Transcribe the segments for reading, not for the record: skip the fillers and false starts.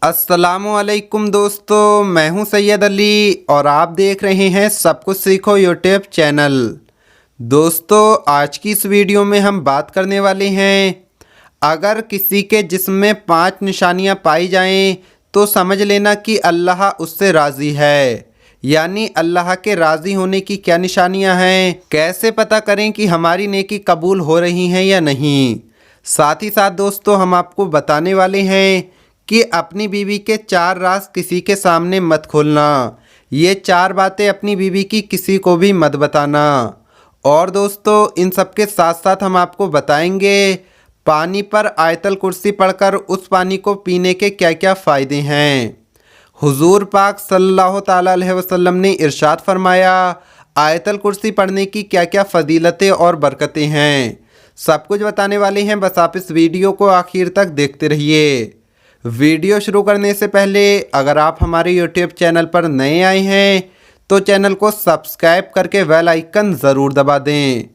अस्सलामुअलैकुम दोस्तों, मैं हूं सैयद अली और आप देख रहे हैं सब कुछ सीखो यूट्यूब चैनल। दोस्तों, आज की इस वीडियो में हम बात करने वाले हैं, अगर किसी के जिस्म में 5 निशानियां पाई जाएं तो समझ लेना कि अल्लाह उससे राज़ी है। यानी अल्लाह के राज़ी होने की क्या निशानियां हैं, कैसे पता करें कि हमारी नेकी कबूल हो रही हैं या नहीं। साथ ही साथ दोस्तों, हम आपको बताने वाले हैं कि अपनी बीवी के 4 राज किसी के सामने मत खोलना। ये 4 बातें अपनी बीवी की किसी को भी मत बताना। और दोस्तों, इन सब के साथ साथ हम आपको बताएंगे पानी पर आयतल कुर्सी पढ़कर उस पानी को पीने के क्या क्या फ़ायदे हैं। हुजूर पाक सल्लल्लाहु ताला अलैहि वसल्लम ने इरशाद फरमाया, आयतल कुर्सी पढ़ने की क्या क्या फ़जीलतें और बरकतें हैं। सब कुछ बताने वाले हैं, बस आप इस वीडियो को आखिर तक देखते रहिए। वीडियो शुरू करने से पहले अगर आप हमारे यूट्यूब चैनल पर नए आए हैं तो चैनल को सब्सक्राइब करके बेल आइकन ज़रूर दबा दें।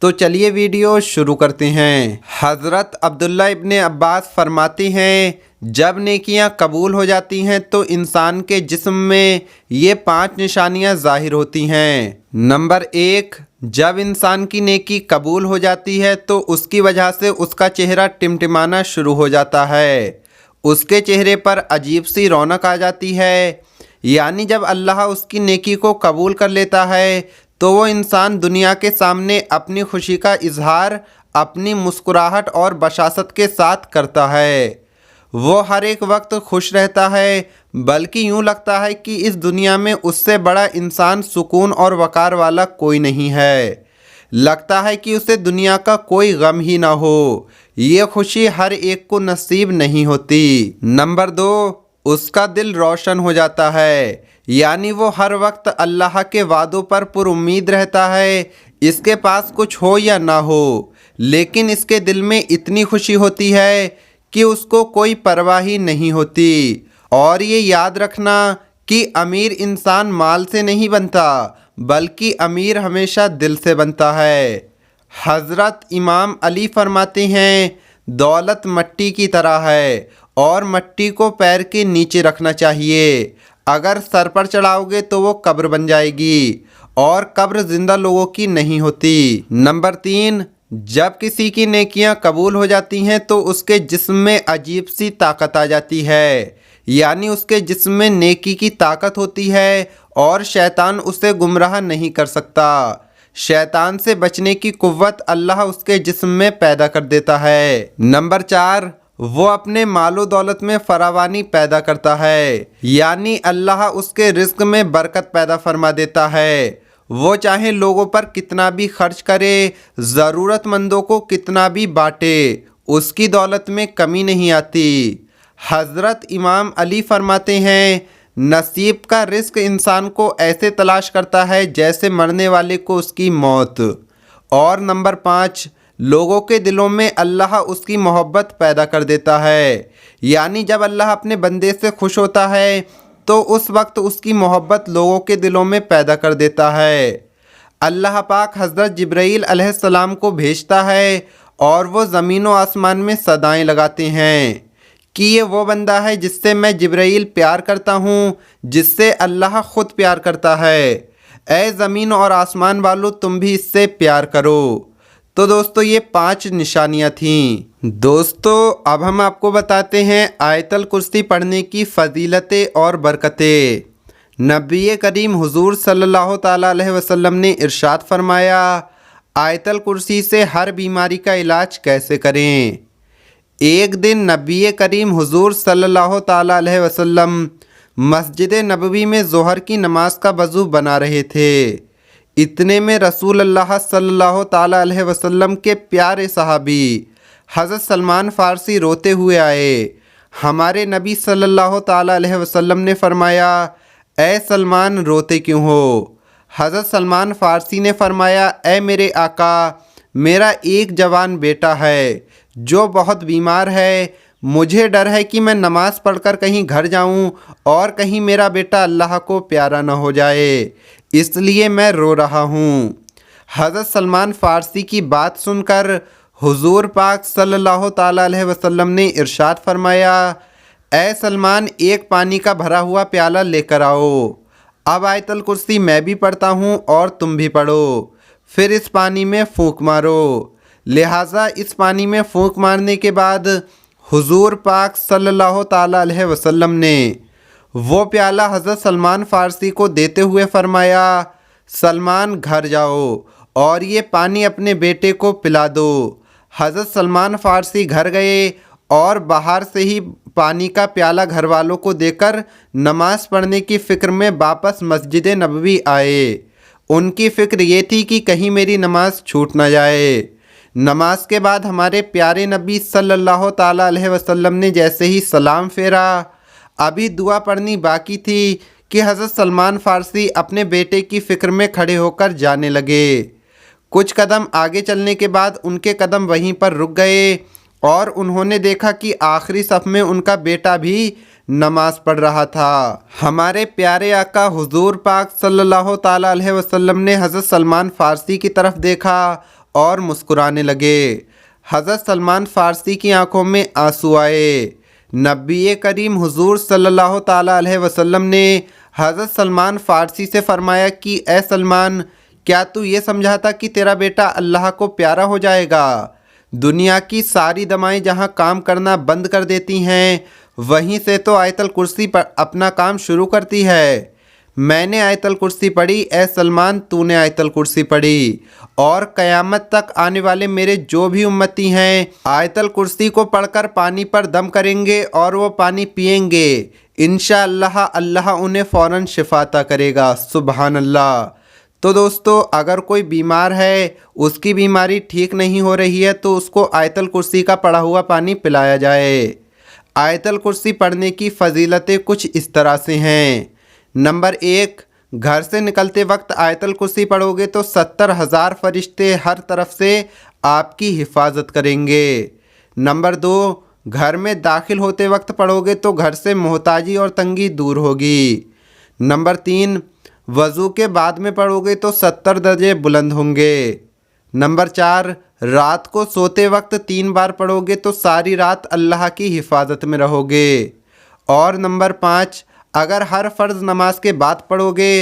तो चलिए वीडियो शुरू करते हैं। हज़रत अब्दुल्ला इब्ने अब्बास फरमाते हैं, जब नेकियां कबूल हो जाती हैं तो इंसान के जिस्म में ये 5 निशानियां ज़ाहिर होती हैं। नंबर 1, जब इंसान की नेकी कबूल हो जाती है तो उसकी वजह से उसका चेहरा टिमटिमाना शुरू हो जाता है। उसके चेहरे पर अजीब सी रौनक आ जाती है। यानी जब अल्लाह उसकी नेकी को कबूल कर लेता है तो वो इंसान दुनिया के सामने अपनी खुशी का इजहार अपनी मुस्कुराहट और बशासत के साथ करता है। वो हर एक वक्त खुश रहता है, बल्कि यूँ लगता है कि इस दुनिया में उससे बड़ा इंसान सुकून और वक़ार वाला कोई नहीं है। लगता है कि उसे दुनिया का कोई गम ही ना हो। ये खुशी हर एक को नसीब नहीं होती। नंबर 2, उसका दिल रोशन हो जाता है। यानी वो हर वक्त अल्लाह के वादों पर पुरुम्मीद रहता है। इसके पास कुछ हो या ना हो, लेकिन इसके दिल में इतनी खुशी होती है कि उसको कोई परवाह ही नहीं होती। और ये याद रखना कि अमीर इंसान माल से नहीं बनता, बल्कि अमीर हमेशा दिल से बनता है। हज़रत इमाम अली फरमाते हैं, दौलत मट्टी की तरह है और मट्टी को पैर के नीचे रखना चाहिए। अगर सर पर चढ़ाओगे तो वो कब्र बन जाएगी और कब्र जिंदा लोगों की नहीं होती। नंबर 3, जब किसी की नेकियां कबूल हो जाती हैं तो उसके जिस्म में अजीब सी ताकत आ जाती है। यानी उसके जिस्म में नेकी की ताकत होती है और शैतान उसे गुमराह नहीं कर सकता। शैतान से बचने की कुव्वत अल्लाह उसके जिस्म में पैदा कर देता है। नंबर 4, वो अपने मालो दौलत में फरावानी पैदा करता है। यानी अल्लाह उसके रिज्क में बरकत पैदा फरमा देता है। वो चाहे लोगों पर कितना भी खर्च करे, ज़रूरतमंदों को कितना भी बांटे, उसकी दौलत में कमी नहीं आती। हज़रत इमाम अली फरमाते हैं, नसीब का रिस्क इंसान को ऐसे तलाश करता है जैसे मरने वाले को उसकी मौत। और नंबर 5, लोगों के दिलों में अल्लाह उसकी मोहब्बत पैदा कर देता है। यानी जब अल्लाह अपने बंदे से खुश होता है तो उस वक्त उसकी मोहब्बत लोगों के दिलों में पैदा कर देता है। अल्लाह पाक हज़रत जिब्राईल अलैहिस्सलाम को भेजता है और वो ज़मीन व आसमान में सदाएं लगाते हैं कि ये वो बंदा है जिससे मैं जिब्राईल प्यार करता हूँ, जिससे अल्लाह ख़ुद प्यार करता है। ऐ ज़मीन और आसमान वालों, तुम भी इससे प्यार करो। तो दोस्तों, ये 5 निशानियाँ थीं। दोस्तों, अब हम आपको बताते हैं आयतल कुर्सी पढ़ने की फ़जीलतें और बरकतें। नबी करीम हुजूर सल्लल्लाहु ताला अलैहि वसल्लम ने इरशाद फरमाया, आयतल कुर्सी से हर बीमारी का इलाज कैसे करें। एक दिन नबी करीम हुजूर सल्लल्लाहु ताला अलैहि वसल्लम मस्जिद नबवी में ज़ोहर की नमाज का वज़ू बना रहे थे। इतने में रसूल अल्लाह सल्लल्लाहु ताला अलैहि वसल्लम के प्यारे सहाबी हज़रत सलमान फ़ारसी रोते हुए आए। हमारे नबी सल्लल्लाहु ताला अलैहि वसल्लम ने फरमाया, ए सलमान, रोते क्यों हो। हज़रत सलमान फ़ारसी ने फरमाया, ए मेरे आका, मेरा एक जवान बेटा है जो बहुत बीमार है। मुझे डर है कि मैं नमाज़ पढ़कर कहीं घर जाऊं और कहीं मेरा बेटा अल्लाह को प्यारा न हो जाए, इसलिए मैं रो रहा हूं। हज़रत सलमान फ़ारसी की बात सुनकर हुजूर पाक सल्लल्लाहु ताला अलैहि वसल्लम ने इरशाद फरमाया, ए सलमान, एक पानी का भरा हुआ प्याला लेकर आओ। अब आयतल कुर्सी मैं भी पढ़ता हूँ और तुम भी पढ़ो, फिर इस पानी में फूंक मारो। लिहाजा इस पानी में फूंक मारने के बाद हुजूर पाक सल्लल्लाहु ताला अलैहि वसल्लम ने वो प्याला हज़रत सलमान फ़ारसी को देते हुए फरमाया, सलमान घर जाओ और ये पानी अपने बेटे को पिला दो। हज़रत सलमान फ़ारसी घर गए और बाहर से ही पानी का प्याला घर वालों को देकर नमाज़ पढ़ने की फ़िक्र में वापस मस्जिद नबवी आए। उनकी फ़िक्र ये थी कि कहीं मेरी नमाज़ छूट न जाए। नमाज के बाद हमारे प्यारे नबी सल्लल्लाहु ताला अलैहि वसल्लम ने जैसे ही सलाम फेरा, अभी दुआ पढ़नी बाकी थी कि हज़रत सलमान फ़ारसी अपने बेटे की फ़िक्र में खड़े होकर जाने लगे। कुछ कदम आगे चलने के बाद उनके कदम वहीं पर रुक गए और उन्होंने देखा कि आखिरी सफ़ में उनका बेटा भी नमाज पढ़ रहा था। हमारे प्यारे आका हुजूर पाक सल्लल्लाहु ताला अलैहि वसल्लम ने हज़रत सलमान फ़ारसी की तरफ देखा और मुस्कुराने लगे। हज़रत सलमान फ़ारसी की आंखों में आंसू आए। नबी करीम हुजूर सल्लल्लाहु ताला अलैहि वसल्लम ने हज़रत सलमान फ़ारसी से फ़रमाया कि ए सलमान, क्या तू ये समझा था कि तेरा बेटा अल्लाह को प्यारा हो जाएगा? दुनिया की सारी दवाएं जहां काम करना बंद कर देती हैं, वहीं से तो आयतल कुर्सी पर अपना काम शुरू करती है। मैंने आयतल कुर्सी पढ़ी, ए सलमान तूने आयतल कुर्सी पढ़ी, और क़यामत तक आने वाले मेरे जो भी उम्मती हैं आयतल कुर्सी को पढ़कर पानी पर दम करेंगे और वो पानी पिएंगे। इंशाअल्लाह अल्लाह उन्हें फ़ौरन शिफा अता करेगा। सुबहान अल्लाह। तो दोस्तों, अगर कोई बीमार है, उसकी बीमारी ठीक नहीं हो रही है, तो उसको आयतल कुर्सी का पढ़ा हुआ पानी पिलाया जाए। आयतल कुर्सी पढ़ने की फ़जीलतें कुछ इस तरह से हैं। नंबर 1, घर से निकलते वक्त आयतल कुर्सी पढ़ोगे तो 70,000 फरिश्ते हर तरफ से आपकी हिफाजत करेंगे। नंबर 2, घर में दाखिल होते वक्त पढ़ोगे तो घर से मोहताजी और तंगी दूर होगी। नंबर 3, वज़ू के बाद में पढ़ोगे तो 70 दर्जे बुलंद होंगे। नंबर 4, रात को सोते वक्त 3 बार पढ़ोगे तो सारी रात अल्लाह की हिफाजत में रहोगे। और नंबर 5, अगर हर फ़र्ज़ नमाज के बाद पढ़ोगे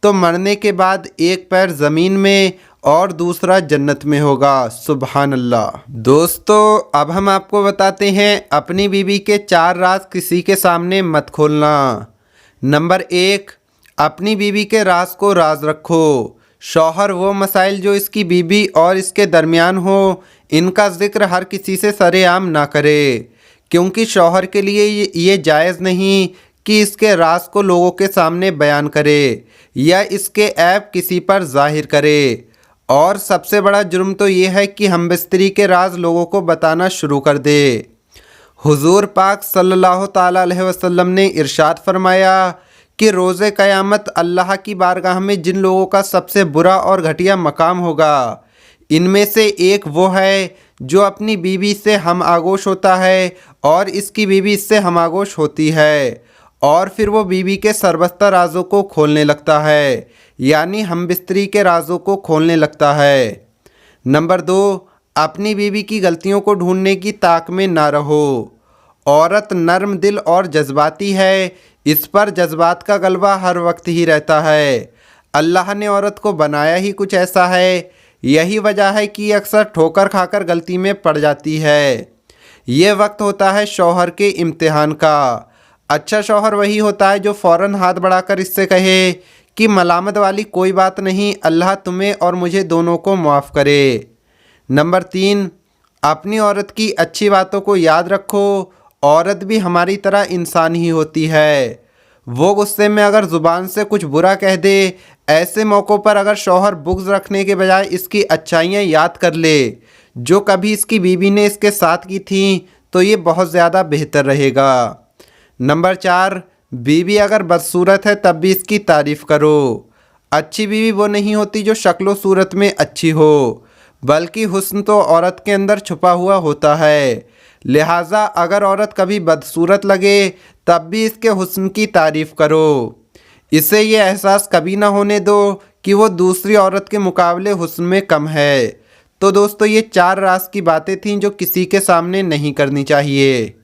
तो मरने के बाद एक पैर ज़मीन में और दूसरा जन्नत में होगा। सुबहान अल्लाह। दोस्तों, अब हम आपको बताते हैं अपनी बीवी के 4 राज किसी के सामने मत खोलना। नंबर 1, अपनी बीवी के राज को राज रखो। शौहर वो मसाइल जो इसकी बीवी और इसके दरमियान हो, इनका ज़िक्र हर किसी से सरेआम ना करे, क्योंकि शौहर के लिए ये जायज़ नहीं कि इसके राज को लोगों के सामने बयान करे या इसके ऐब किसी पर ज़ाहिर करे। और सबसे बड़ा जुर्म तो ये है कि हमबिस्तरी के राज लोगों को बताना शुरू कर दे। हुजूर पाक सल्लल्लाहु ताला अलैहि वसल्लम ने इरशाद फरमाया कि रोज़े क़यामत अल्लाह की बारगाह में जिन लोगों का सबसे बुरा और घटिया मकाम होगा, इनमें से एक वो है जो अपनी बीवी से हम आगोश होता है और इसकी बीवी इससे हम आगोश होती है, और फिर वो बीवी के सरबस्ता राज़ों को खोलने लगता है, यानी हम बिस्तरी के राज़ों को खोलने लगता है। नंबर 2, अपनी बीवी की गलतियों को ढूंढने की ताक में ना रहो। औरत नरम दिल और जज्बाती है, इस पर जज्बात का गलबा हर वक्त ही रहता है। अल्लाह ने औरत को बनाया ही कुछ ऐसा है, यही वजह है कि अक्सर ठोकर खाकर गलती में पड़ जाती है। ये वक्त होता है शौहर के इम्तिहान का। अच्छा शौहर वही होता है जो फ़ौरन हाथ बढ़ाकर इससे कहे कि मलामत वाली कोई बात नहीं, अल्लाह तुम्हें और मुझे दोनों को माफ़ करे। नंबर 3, अपनी औरत की अच्छी बातों को याद रखो। औरत भी हमारी तरह इंसान ही होती है। वो गुस्से में अगर ज़ुबान से कुछ बुरा कह दे, ऐसे मौक़ों पर अगर शौहर बुग़्ज़ रखने के बजाय इसकी अच्छाइयाँ याद कर ले जो कभी इसकी बीवी ने इसके साथ की थी, तो ये बहुत ज़्यादा बेहतर रहेगा। नंबर 4, बीवी अगर बदसूरत है तब भी इसकी तारीफ़ करो। अच्छी बीवी वो नहीं होती जो शक्ल सूरत में अच्छी हो, बल्कि हुस्न तो औरत के अंदर छुपा हुआ होता है। लिहाजा अगर औरत कभी बदसूरत लगे तब भी इसके हुस्न की तारीफ़ करो। इसे ये एहसास कभी ना होने दो कि वो दूसरी औरत के मुकाबले हुस्न में कम है। तो दोस्तों, ये 4 राज की बातें थीं जो किसी के सामने नहीं करनी चाहिए।